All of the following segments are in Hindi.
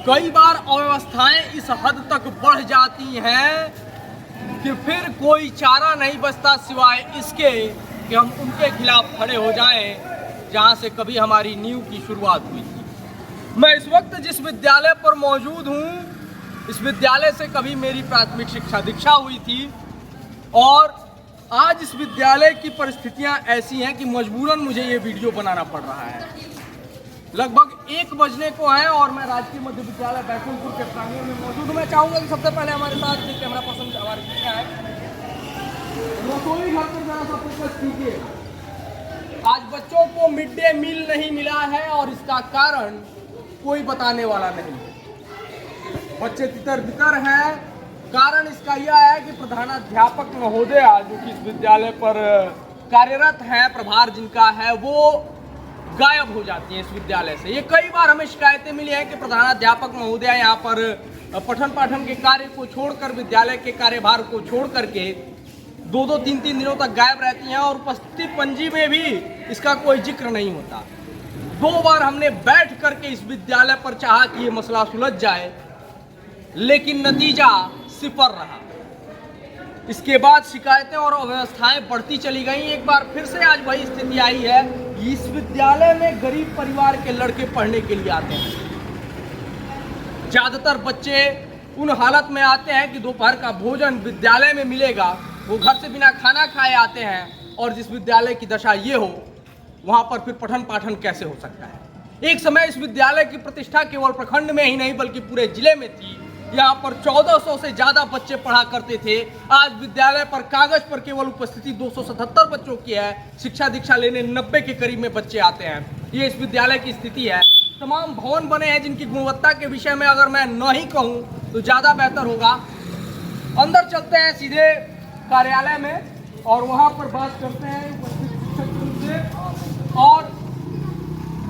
कई बार अव्यवस्थाएं इस हद तक बढ़ जाती हैं कि फिर कोई चारा नहीं बचता सिवाय इसके कि हम उनके खिलाफ खड़े हो जाएं जहां से कभी हमारी नींव की शुरुआत हुई थी। मैं इस वक्त जिस विद्यालय पर मौजूद हूं, इस विद्यालय से कभी मेरी प्राथमिक शिक्षा दीक्षा हुई थी और आज इस विद्यालय की परिस्थितियां ऐसी हैं कि मजबूरन मुझे ये वीडियो बनाना पड़ रहा है। लगभग 1 बजने को है और मैं राजकीय मध्य विद्यालय बैकुंठपुर के प्रांगण में मौजूद हूँ। मैं चाहूँगा कि सबसे पहले हमारे साथ कैमरा पर्सन हमारे पीछे है, रसोई घर पर जरा सा फोकस कीजिए। आज बच्चों को मिड डे मील नहीं मिला है और इसका कारण कोई बताने वाला नहीं। बच्चे तितर बितर हैं। कारण इसका यह है कि प्रधानाध्यापक महोदया जो कि इस विद्यालय पर कार्यरत हैं, प्रभार जिनका है, वो गायब हो जाती हैं इस विद्यालय से। ये कई बार हमें शिकायतें मिली हैं कि प्रधानाध्यापक महोदया यहाँ पर पठन पाठन के कार्य को छोड़कर, विद्यालय के कार्यभार को छोड़ करके 2-2, 3-3 दिनों तक गायब रहती हैं और उपस्थिति पंजी में भी इसका कोई जिक्र नहीं होता। 2 बार हमने बैठ करके इस विद्यालय पर चाहा कि ये मसला सुलझ जाए, लेकिन नतीजा सिफर रहा। इसके बाद शिकायतें और अव्यवस्थाएं बढ़ती चली गई। एक बार फिर से आज वही स्थिति आई है कि इस विद्यालय में गरीब परिवार के लड़के पढ़ने के लिए आते हैं। ज्यादातर बच्चे उन हालत में आते हैं कि दोपहर का भोजन विद्यालय में मिलेगा, वो घर से बिना खाना खाए आते हैं और जिस विद्यालय की दशा ये हो, वहां पर फिर पठन पाठन कैसे हो सकता है। एक समय इस विद्यालय की प्रतिष्ठा केवल प्रखंड में ही नहीं बल्कि पूरे जिले में थी। यहाँ पर 1400 से ज्यादा बच्चे पढ़ा करते थे। आज विद्यालय पर कागज पर केवल उपस्थिति 277 बच्चों की है। शिक्षा दीक्षा लेने 90 के करीब में बच्चे आते हैं। ये इस विद्यालय की स्थिति है। तमाम भवन बने हैं जिनकी गुणवत्ता के विषय में अगर मैं न ही कहूँ तो ज्यादा बेहतर होगा। अंदर चलते हैं सीधे कार्यालय में और वहाँ पर बात करते हैं उपस्थित शिक्षक से और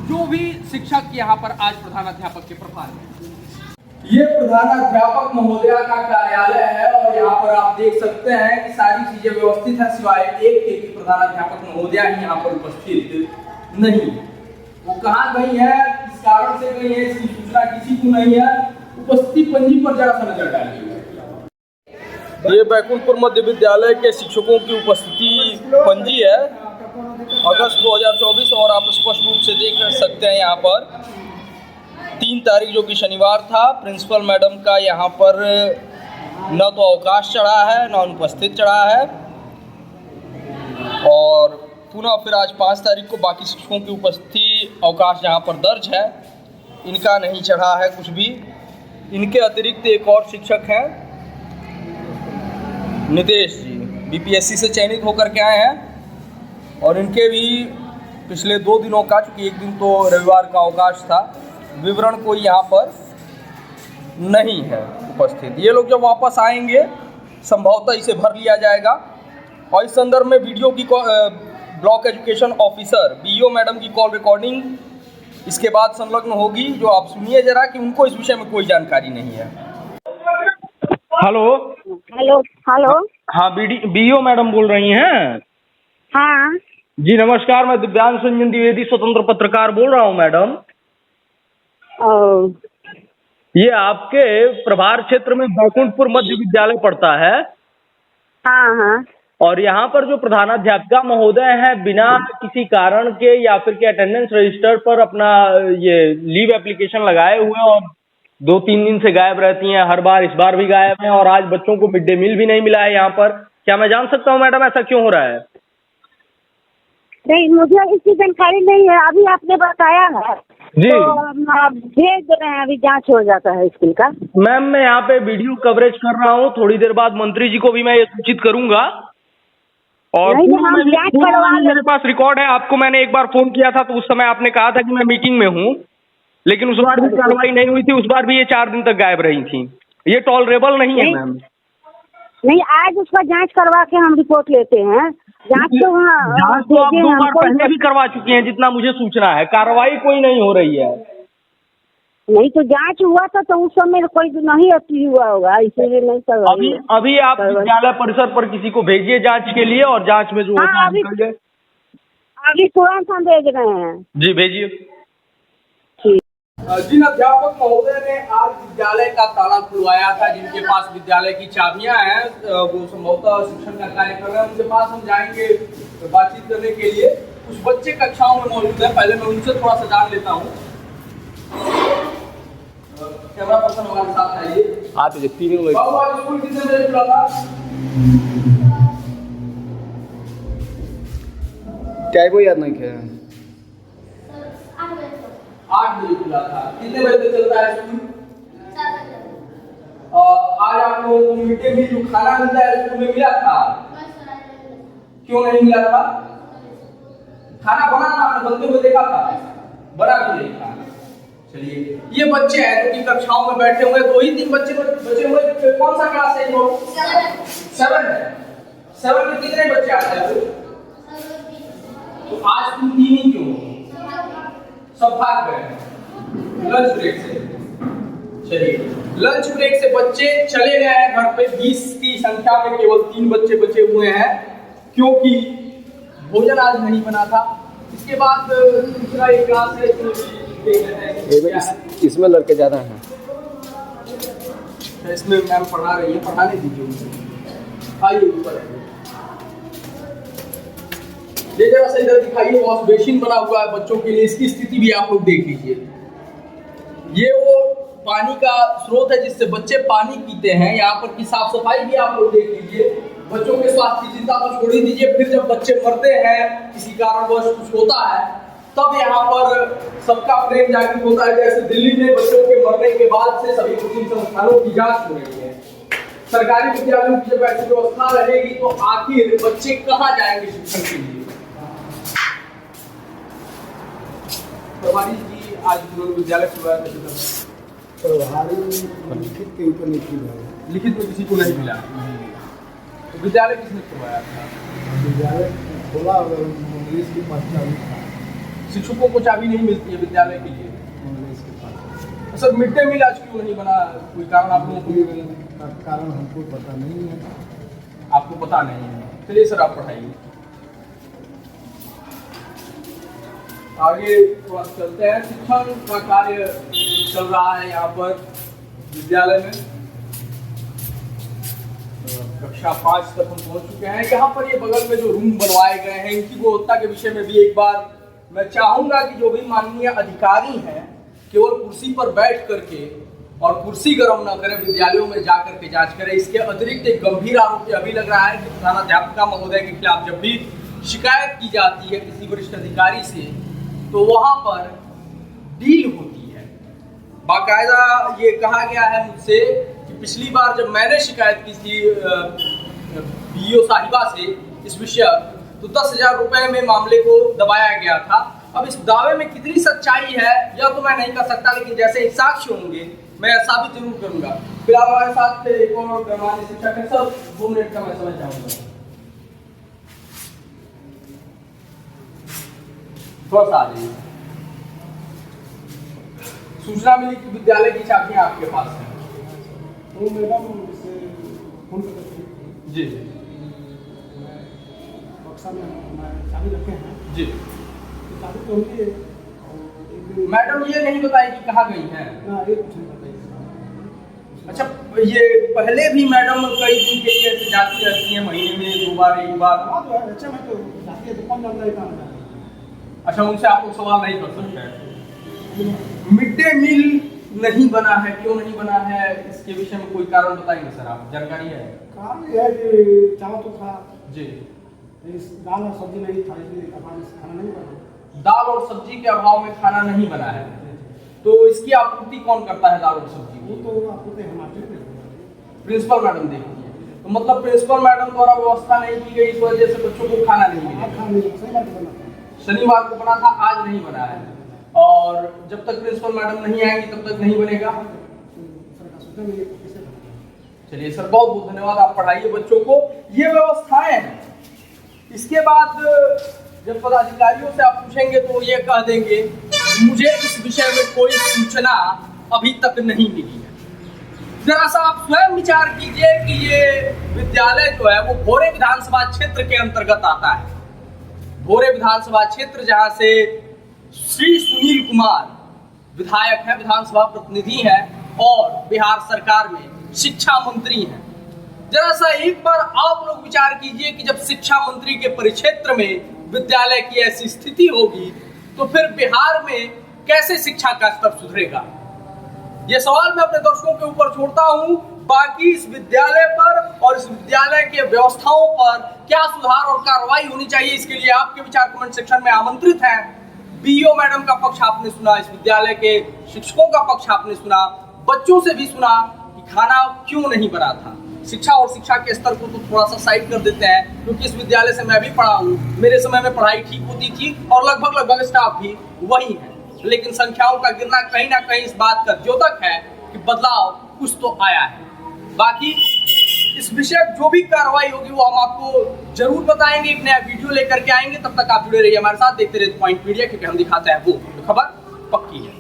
जो भी शिक्षक यहाँ पर आज प्रधानाध्यापक के प्रभार में। ये प्रधानाध्यापक महोदया का कार्यालय है और यहाँ पर आप देख सकते हैं कि सारी चीजें व्यवस्थित है सिवाय एक के कि प्रधानाध्यापक महोदया ही यहाँ पर उपस्थित नहीं है। वो कहाँ गई है, किस कारण से गई है, इसकी सूचना किसी को नहीं है। उपस्थिति पंजी पर जरा सा नजर डालिए। ये बैकुंठपुर मध्य विद्यालय के शिक्षकों की उपस्थिति पंजी है अगस्त 2024 और आप स्पष्ट रूप से देख सकते हैं यहाँ पर 3 तारीख जो कि शनिवार था, प्रिंसिपल मैडम का यहाँ पर न तो अवकाश चढ़ा है न अनुपस्थित चढ़ा है और पुनः फिर आज 5 तारीख को बाकी शिक्षकों की उपस्थिति अवकाश यहाँ पर दर्ज है, इनका नहीं चढ़ा है कुछ भी। इनके अतिरिक्त एक और शिक्षक हैं नितेश जी, बीपीएससी से चयनित होकर के आए हैं और इनके भी पिछले 2 दिनों का, चूँकि एक दिन तो रविवार का अवकाश था, विवरण कोई यहाँ पर नहीं है उपस्थित। ये लोग जब वापस आएंगे संभवतः इसे भर लिया जाएगा और इस संदर्भ में वीडियो की block education officer BEO madam की कॉल रिकॉर्डिंग इसके बाद संलग्न होगी, जो आप सुनिए जरा कि उनको इस विषय में कोई जानकारी नहीं है। Hello hello hello. हाँ, बीईओ मैडम बोल रही हैं? हाँ जी नमस्कार, मैं दिव्यांश रंजन द्विवेदी स्वतंत्र पत्रकार बोल रहा हूँ मैडम। ये आपके प्रभार क्षेत्र में बैकुंठपुर मध्य विद्यालय पड़ता है। हाँ हाँ। और यहाँ पर जो प्रधानाध्यापिका महोदय हैं बिना किसी कारण के या फिर के अटेंडेंस रजिस्टर पर अपना ये लीव एप्लीकेशन लगाए हुए और 2-3 दिन से गायब रहती हैं। हर बार, इस बार भी गायब हैं और आज बच्चों को मिड डे मील भी नहीं मिला है यहाँ पर। क्या मैं जान सकता हूँ मैडम ऐसा क्यों हो रहा है? नहीं, मुझे इसकी जानकारी नहीं है। अभी आपने बताया है जी, तो आप भेज दे रहे हैं, अभी जांच हो जाता है स्कूल का। मैम मैं यहाँ पे वीडियो कवरेज कर रहा हूँ, थोड़ी देर बाद मंत्री जी को भी मैं ये सूचित करूंगा और नहीं, हम जांच करवा लें। मेरे पास रिकॉर्ड है। आपको मैंने एक बार फोन किया था तो उस समय आपने कहा था कि मैं मीटिंग में हूँ, लेकिन उस बार भी कार्रवाई नहीं हुई थी। उस बार भी ये 4 दिन तक गायब रही थी। ये टॉलरेबल नहीं है मैम। नहीं, आज उसका जांच करवा के हम रिपोर्ट लेते हैं। जांच तो जांच तो आप 2 बार पहले भी करवा चुके हैं जितना मुझे सूचना है, कार्रवाई कोई नहीं हो रही है। नहीं तो जांच हुआ था तो उस समय कोई नहीं अति हुआ होगा, इसीलिए नहीं करवाई। अभी आप विद्यालय परिसर पर किसी को भेजिए जांच के लिए और जांच में जो होता है अभी तुरंत हम भेज रहे हैं। जी भेजिए। ठीक। जिन अध्यापक महोदय ने आज विद्यालय का ताला खुलवाया था, जिनके पास विद्यालय की चाबियां हैं, वो संभवतः शिक्षण का कार्य कर रहे हैं, उनके पास हम जाएंगे बातचीत करने के लिए। कुछ बच्चे कक्षाओं में मौजूद हैं, पहले मैं उनसे थोड़ा सा जान लेता हूँ। कैमरा पर्सन हमारे साथ आइए। आज 3 बजे बाबू, आज स्कूल कितने बजे खुला था? क्या को याद नहीं किया? 8 बजे खुला था। कितने बजे तक चलता है स्कूल? आज आप लोगों को मिड डे मील जो खाना मिलता है स्कूल में मिला था? क्यों नहीं मिला था? खाना बना था, आपने बनते हुए देखा था? बना क्यों नहीं था? चलिए, ये बच्चे हैं जो कि कक्षाओं में बैठे हुए, 2 ही 3 बच्चे बचे हुए। कौन सा क्लास है वो? 7 है। 7 में कितने बच्चे आते हैं? तो आज तुम 3 ही क्यों? सब भाग गए लंच ब्रेक से। चलिए, लंच ब्रेक से बच्चे चले गए हैं घर पे। 20 की संख्या में केवल 3 बच्चे बचे हुए हैं, क्योंकि भोजन आज नहीं बना था। इसके बाद दूसरा एक क्लास है जो इसमें लड़के ज्यादा हैं। इसमें मैम पढ़ा रही है, पढ़ाने दीजिए उनको। आइए ऊपर ये जरा सा इधर दिखाइए। वॉश बेसिन बना हुआ है बच्चों के लिए, इसकी स्थिति भी आप लोग देख लीजिए। ये वो पानी का स्रोत है जिससे बच्चे पानी पीते हैं। यहाँ पर की साफ सफाई भी आप लोग देख लीजिए। बच्चों के स्वास्थ्य की चिंता तो छोड़ ही दीजिए, फिर जब बच्चे मरते हैं किसी कारणवश कुछ होता है, तब यहाँ पर सबका प्रेम जागृत होता है। जैसे दिल्ली में बच्चों के मरने के बाद से सभी कोचिंग संस्थानों की जांच हो रही है। सरकारी विद्यालयों की जब ऐसी व्यवस्था रहेगी तो आखिर बच्चे कहाँ जाएंगे शिक्षण के लिए? जी आज विद्यालय खुलवाया लिखित के ऊपर नहीं खुला, लिखित में किसी को नहीं मिला। तो विद्यालय किसने खुलवाया था? विद्यालय खोला और इंग्लिश के पास चाबी था। शिक्षकों को चाबी नहीं मिलती है विद्यालय के लिए। इंग्लिश के पास सर, मिड डे मील आज क्यों नहीं बना? कोई कारण आप लोगों को? कारण हमको पता नहीं है। आपको पता नहीं है? चलिए सर, आप पढ़ाइए। आगे थोड़ा चलते हैं। शिक्षण का कार्य चल रहा है यहाँ पर विद्यालय में। कक्षा 5 तक हम पहुंच चुके हैं। यहाँ पर ये बगल में जो रूम बनवाए गए हैं, इनकी गुणवत्ता के विषय में भी एक बार मैं चाहूंगा कि जो भी माननीय अधिकारी हैं, केवल कुर्सी पर बैठ करके और कुर्सी गर्म न करें, विद्यालयों में जा करके जांच करें। इसके अतिरिक्त एक गंभीर आरोप अभी लग रहा है कि प्रधानाध्यापिका महोदय के खिलाफ जब भी शिकायत की जाती है किसी वरिष्ठ अधिकारी से, तो वहां पर डील होती है। बाकायदा ये कहा गया है मुझसे कि पिछली बार जब मैंने शिकायत की थी बीईओ साहिबा से इस विषय, तो 10,000 रुपए में मामले को दबाया गया था। अब इस दावे में कितनी सच्चाई है यह तो मैं नहीं कर सकता, लेकिन जैसे ही साक्ष्य होंगे मैं साबित जरूर करूंगा। फिलहाल हमारे साथ एक और गणमान्य शिक्षक है। सर, 2 मिनट का मैं समय चाहूंगा। थोड़ा सा आ जाइए। सूचना मिली कि विद्यालय की चाबियां आपके पास हैं। तो मैडम से फोन कर जी बक्सा में चाबी रखे हैं जी। तो चाबी तो होती है। मैडम ये नहीं बताई कि कहाँ गई हैं? ना, ये कुछ नहीं बताइए। अच्छा, ये पहले भी मैडम कई दिन के लिए ऐसे जाती रहती हैं, महीने में 2 बार 1 बार? हाँ, तो अच्छा मैं तो जाती है तो कौन जानता है कहाँ जाती है। अच्छा, उनसे आप लोग सवाल नहीं कर सकते हैं। मिड डे मील नहीं बना है, क्यों नहीं बना है, इसके विषय में कोई कारण बताएंगे सर? आप जानकारी है? कारण ये है कि चावल तो था जी, दाल और सब्जी नहीं था, इसलिए खाना नहीं बना। दाल और सब्जी के अभाव में खाना नहीं बना है, तो इसकी आपूर्ति कौन करता है दाल और सब्जी वो की? तो आपको हिमाचल में प्रिंसिपल मैडम देखती है। तो मतलब प्रिंसिपल मैडम द्वारा व्यवस्था नहीं की गई, इस वजह से बच्चों को खाना नहीं मिलेगा। शनिवार को बना था, आज नहीं बना है, और जब तक प्रिंसिपल मैडम नहीं आएंगी तब तक नहीं बनेगा। चलिए सर, बहुत बहुत धन्यवाद। आप पढ़ाइए बच्चों को, ये व्यवस्थाएं हैं। इसके बाद जब पदाधिकारियों से आप पूछेंगे तो ये कह देंगे मुझे इस विषय में कोई सूचना अभी तक नहीं मिली है। जरा सा आप स्वयं विचार कीजिए कि ये विद्यालय जो है वो भोरे विधानसभा क्षेत्र के अंतर्गत आता है। भोरे विधानसभा क्षेत्र, जहां से श्री सुनील कुमार विधायक हैं, विधानसभा प्रतिनिधि हैं और बिहार सरकार में शिक्षा मंत्री हैं। जरा सा एक बार आप लोग विचार कीजिए कि जब शिक्षा मंत्री के परिक्षेत्र में विद्यालय की ऐसी स्थिति होगी तो फिर बिहार में कैसे शिक्षा का स्तर सुधरेगा। यह सवाल मैं अपने दर्शकों के ऊपर छोड़ता हूं। बाकी इस विद्यालय पर और इस विद्यालय के व्यवस्थाओं पर क्या सुधार और कार्रवाई होनी चाहिए, इसके लिए आपके विचार कमेंट सेक्शन में आमंत्रित हैं। बीईओ मैडम का पक्ष आपने सुना, इस विद्यालय के शिक्षकों का पक्ष आपने सुना, बच्चों से भी सुना कि खाना क्यों नहीं बना था। शिक्षा और शिक्षा के स्तर को तो थोड़ा सा साइड कर देते हैं, क्योंकि इस विद्यालय से मैं भी पढ़ा हूँ, मेरे समय में पढ़ाई ठीक होती थी और लगभग स्टाफ भी वही है। लेकिन संख्याओं का गिरना कहीं ना कहीं इस बात का द्योतक है कि बदलाव कुछ तो आया है। बाकी इस विषय जो भी कार्रवाई होगी वो हम आपको जरूर बताएंगे, एक नया वीडियो लेकर के आएंगे। तब तक आप जुड़े रहिए हमारे साथ, देखते रहिए पॉइंट मीडिया, क्योंकि हम दिखाते हैं वो खबर पक्की है।